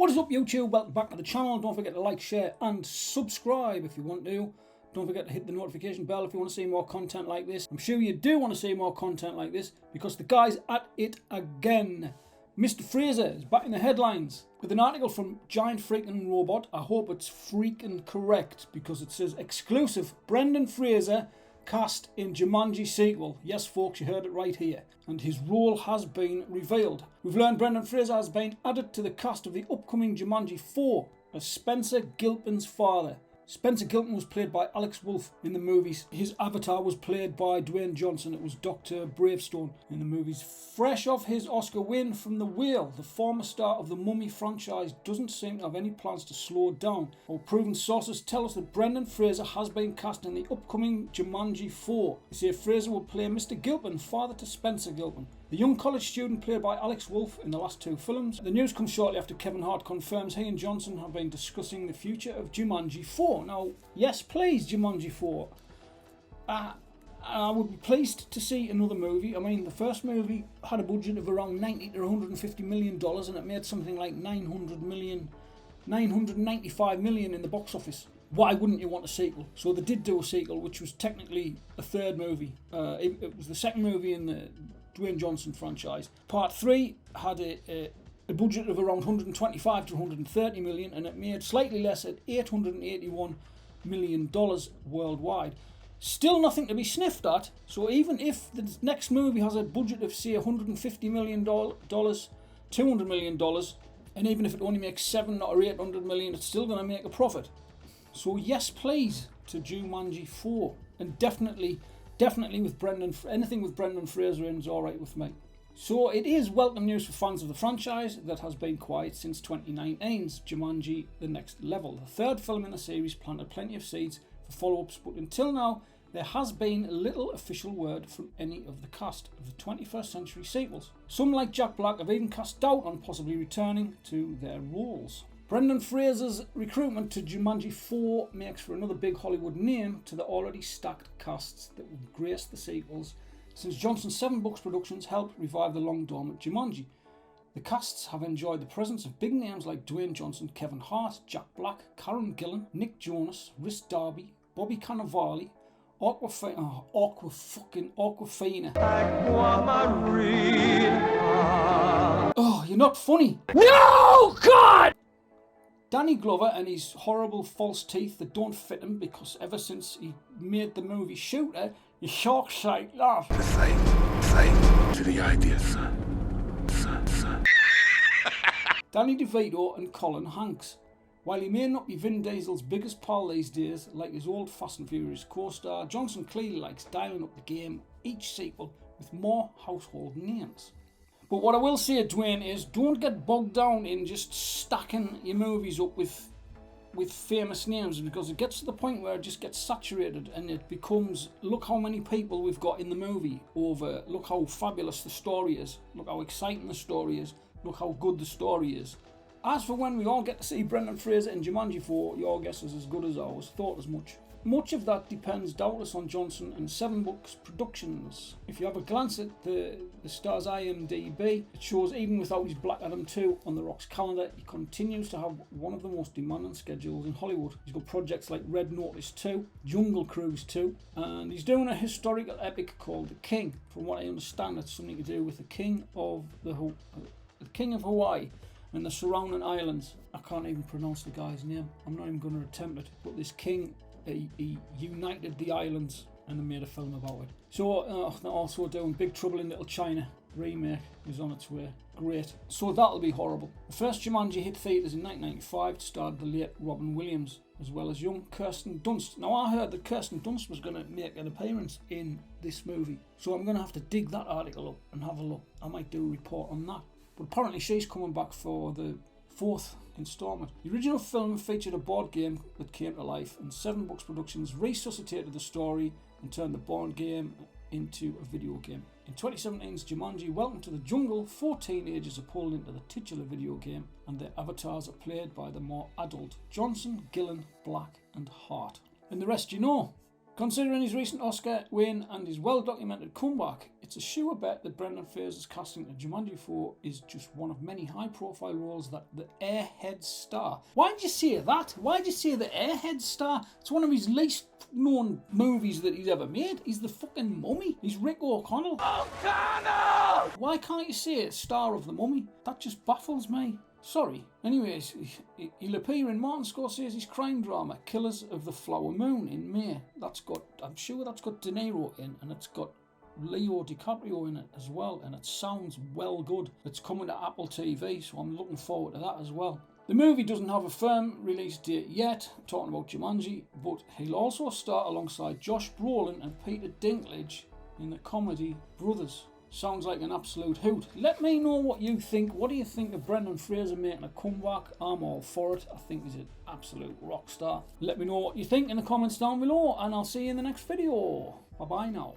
What is up, YouTube? Welcome back to the channel. Don't forget to like, share and subscribe if you want to. Don't forget to hit the notification bell if you want to see more content like this. I'm sure you do want to see more content like this because the guy's at it again. Mr. Fraser is back in the headlines with an article from Giant Freaking Robot. I hope it's freaking correct because it says exclusive Brendan Fraser cast in Jumanji sequel. Yes, folks, you heard it right here. And his role has been revealed. We've learned Brendan Fraser has been added to the cast of the upcoming Jumanji 4 as Spencer Gilpin's father. Spencer Gilpin was played by Alex Wolff in the movies. His avatar was played by Dwayne Johnson. It was Dr. Bravestone in the movies. Fresh off his Oscar win from The Whale, the former star of the Mummy franchise doesn't seem to have any plans to slow down. Our proven sources tell us that Brendan Fraser has been cast in the upcoming Jumanji 4. They say Fraser will play Mr. Gilpin, father to Spencer Gilpin, the young college student played by Alex Wolff in the last two films. The news comes shortly after Kevin Hart confirms he and Johnson have been discussing the future of Jumanji 4. Now, yes please, Jumanji 4. I would be pleased to see another movie. I mean, the first movie had a budget of around $90 to $150 million and it made something like $995 million in the box office. Why wouldn't you want a sequel? So they did do a sequel, which was technically a third movie. It was the second movie in the Dwayne Johnson franchise. Part 3 had a budget of around $125 to $130 million and it made slightly less at $881 million worldwide. Still nothing to be sniffed at. So even if the next movie has a budget of say $150 million, $200 million, and even if it only makes $700 or $800 million, it's still going to make a profit. So yes please to Jumanji 4, and definitely with anything with Brendan Fraser in is alright with me. So it is welcome news for fans of the franchise that has been quiet since 2019's Jumanji The Next Level. The third film in the series planted plenty of seeds for follow-ups, but until now there has been little official word from any of the cast of the 21st century sequels. Some, like Jack Black, have even cast doubt on possibly returning to their roles. Brendan Fraser's recruitment to Jumanji 4 makes for another big Hollywood name to the already stacked casts that will grace the sequels, since Johnson's 7 Books Productions helped revive the long-dormant Jumanji. The casts have enjoyed the presence of big names like Dwayne Johnson, Kevin Hart, Jack Black, Karen Gillan, Nick Jonas, Rhys Darby, Bobby Cannavale, Aquafina. Oh, you're not funny. No, God! Danny Glover and his horrible false teeth that don't fit him because ever since he made the movie Shooter, his shark sight laugh. The same to the idea, son. Danny DeVito and Colin Hanks. While he may not be Vin Diesel's biggest pal these days, like his old Fast and Furious co-star, Johnson clearly likes dialing up the game each sequel with more household names. But what I will say, Dwayne, is don't get bogged down in just stacking your movies up with famous names, because it gets to the point where it just gets saturated and it becomes, look how many people we've got in the movie, over look how fabulous the story is, look how exciting the story is, look how good the story is. As for when we all get to see Brendan Fraser in Jumanji 4, your guess is as good as ours. Thought as much. Much of that depends doubtless on Johnson and 7 Books Productions. If you have a glance at the star's IMDb, it shows even without his Black Adam 2 on The Rock's calendar, he continues to have one of the most demanding schedules in Hollywood. He's got projects like Red Notice 2, Jungle Cruise 2, and he's doing a historical epic called The King. From what I understand, it's something to do with the King of Hawaii and the surrounding islands. I can't even pronounce the guy's name. I'm not even going to attempt it. But this king, he united the islands and they made a film about it. So they're also doing Big Trouble in Little China remake is on its way. Great. So that'll be horrible. The first Jumanji hit theatres in 1995 starred the late Robin Williams as well as young Kirsten Dunst. Now I heard that Kirsten Dunst was going to make an appearance in this movie, so I'm going to have to dig that article up and have a look. I might do a report on that. But apparently she's coming back for the 4th installment. The original film featured a board game that came to life, and 7 Books Productions resuscitated the story and turned the board game into a video game. In 2017's Jumanji Welcome to the Jungle, 4 teenagers are pulled into the titular video game and their avatars are played by the more adult Johnson, Gillan, Black and Hart. And the rest you know. Considering his recent Oscar win and his well-documented comeback, it's a sure bet that Brendan Fraser's casting of Jumanji 4 is just one of many high-profile roles that the Airhead star. Why did you say that? Why did you say the Airhead star? It's one of his least known movies that he's ever made. He's the fucking Mummy. He's Rick O'Connell. O'Connell! Why can't you say star of the Mummy? That just baffles me. Sorry. Anyways, he'll appear in Martin Scorsese's crime drama Killers of the Flower Moon in May. I'm sure that's got De Niro in, and it's got Leo DiCaprio in it as well, and it sounds well good. It's coming to Apple TV, so I'm looking forward to that as well. The movie doesn't have a firm release date yet, talking about Jumanji, but he'll also star alongside Josh Brolin and Peter Dinklage in the comedy Brothers. Sounds like an absolute hoot. Let me know what you think. What do you think of Brendan Fraser making a comeback? I'm all for it. I think he's an absolute rock star. Let me know what you think in the comments down below, and I'll see you in the next video. Bye bye now.